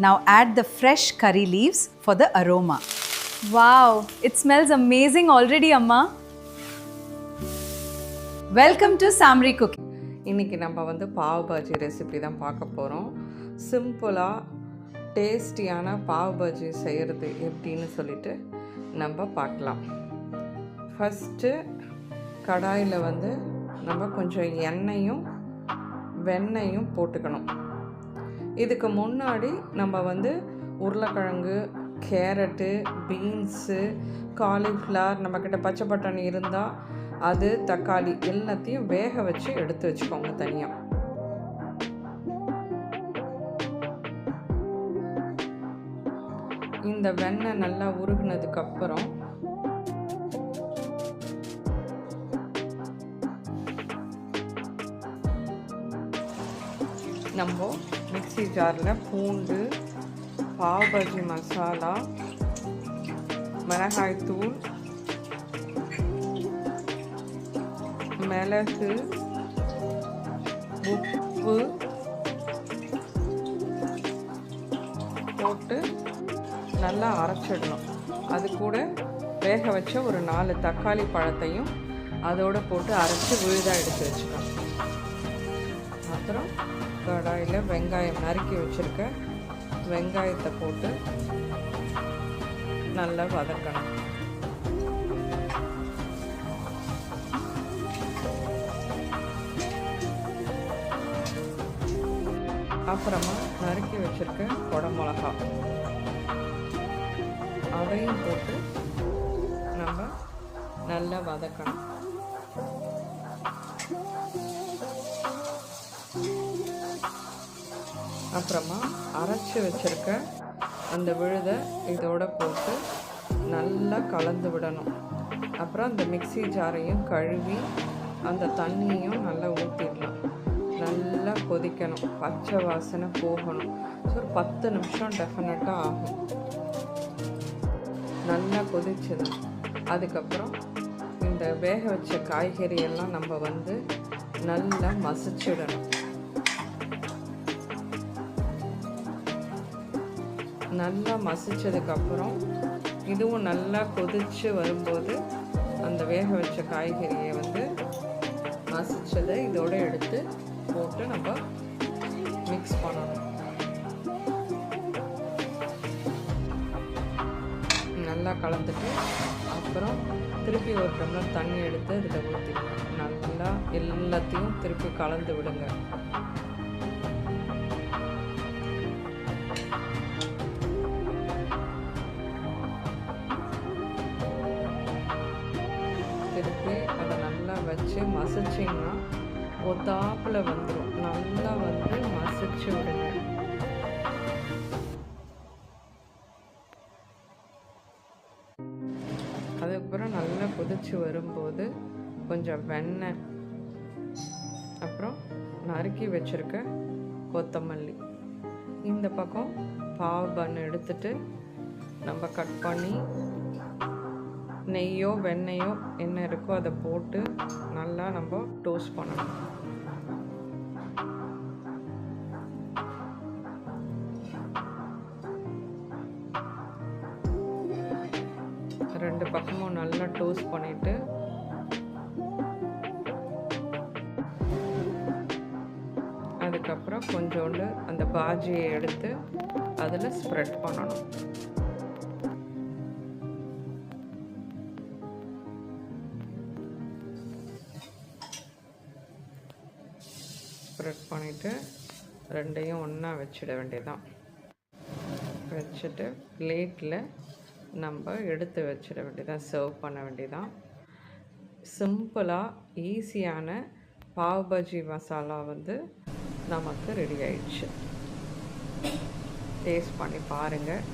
Now add the fresh curry leaves for the aroma. Wow, it smells amazing already, Amma. Welcome to Samri Cooking. இன்றைக்கி நம்ம வந்து pav Baji recipe தான் பார்க்க போகிறோம். சிம்பிளாக டேஸ்டியான பாவ் பாஜி செய்கிறது எப்படின்னு சொல்லிட்டு நம்ம பார்க்கலாம். ஃபஸ்ட்டு கடாயில் வந்து நம்ம கொஞ்சம் எண்ணெயும் வெண்ணெயும் போட்டுக்கணும். இதுக்கு முன்னாடி நம்ம வந்து உருளைக்கிழங்கு, கேரட்டு, பீன்ஸு, காலிஃப்ளவர், நம்மக்கிட்ட பச்சை பட்டாணி இருந்தால் அது, தக்காளி எல்லாத்தையும் வேக வச்சு எடுத்து வச்சுக்கோங்க தனியாக. இந்த வெண்ணெய் நல்லா உருகுனதுக்கப்புறம் நம்ம மிக்ஸி ஜாரில் பூண்டு, பாவ் பாஜி மசாலா, மிளகாய்த்தூள், மிளகு, உப்பு போட்டு நல்லா அரைச்சிடணும். அது கூட வேக வச்ச ஒரு 4 தக்காளி பழத்தையும் அதோடு போட்டு அரைச்சி விழுதாக எடுத்து வச்சுக்கணும். அப்புறம் கடாயில் வெங்காயம் நறுக்கி வச்சுருக்க வெங்காயத்தை போட்டு நல்லா வதக்கணும். அப்புறமா நறுக்கி வச்சுருக்க குடமிளகா அதையும் போட்டு நம்ம நல்லா வதக்கணும். அப்புறமா அரைச்சி வச்சுருக்க அந்த விழுதை இதோட போட்டு நல்லா கலந்து விடணும். அப்புறம் அந்த மிக்ஸி ஜாரையும் கழுவி அந்த தண்ணியும் நல்லா ஊற்றிடணும். நல்லா கொதிக்கணும், பச்சை வாசனை போகணும். ஸோ ஒரு 10 நிமிஷம் டெஃபினட்டாக ஆகும். நல்லா கொதிச்சது அதுக்கப்புறம் இந்த வேக வச்ச காய்கறியெல்லாம் நம்ம வந்து நல்லா மசிச்சிடணும். நல்லா மசிச்சதுக்கப்புறம் இதுவும் நல்லா கொதித்து வரும்போது அந்த வேக வச்ச காய்கறியை வந்து மசிச்சதை இதோடு எடுத்து போட்டு நம்ம மிக்ஸ் பண்ணணும். நல்லா கலந்துட்டு அப்புறம் திருப்பி ஒரு டம்ளர் தண்ணி எடுத்து இதில் ஊற்றிடுங்க. நல்லா எல்லாத்தையும் திருப்பி கலந்து விடுங்க. திருப்பி அதை நல்லா வச்சு மசிச்சிங்கன்னா ஒத்தாப்பில் வந்துடும். நல்லா வந்து மசிச்சு விடுங்க. அதுக்கப்புறம் நல்லா கொதிச்சு வரும்போது கொஞ்சம் வெண்ணெய், அப்புறம் நறுக்கி வச்சுருக்க கொத்தமல்லி, இந்த பக்கம் பாவ் பன் எடுத்துட்டு நம்ம கட் பண்ணி நெய்யோ வெண்ணெயோ என்ன இருக்கோ அதை போட்டு நல்லா நம்ம டோஸ்ட் பண்ணணும். ரெண்டு பக்கமும் நல்லா டோஸ்ட் பண்ணிவிட்டு அதுக்கப்புறம் கொஞ்சோண்டு அந்த பாஜியை எடுத்து அதில் ஸ்ப்ரெட் பண்ணணும். ஸ்ப்ரெட் பண்ணிவிட்டு ரெண்டையும் ஒன்றா வச்சிட வேண்டியதான். வச்சுட்டு பிளேட்டில் நம்ம எடுத்து வச்சிட வேண்டியதான், சர்வ் பண்ண வேண்டியதான். சிம்பிளாக ஈஸியான பாவ் பாஜி மசாலா வந்து நமக்கு ரெடி ஆயிடுச்சு. டேஸ்ட் பண்ணி பாருங்கள்.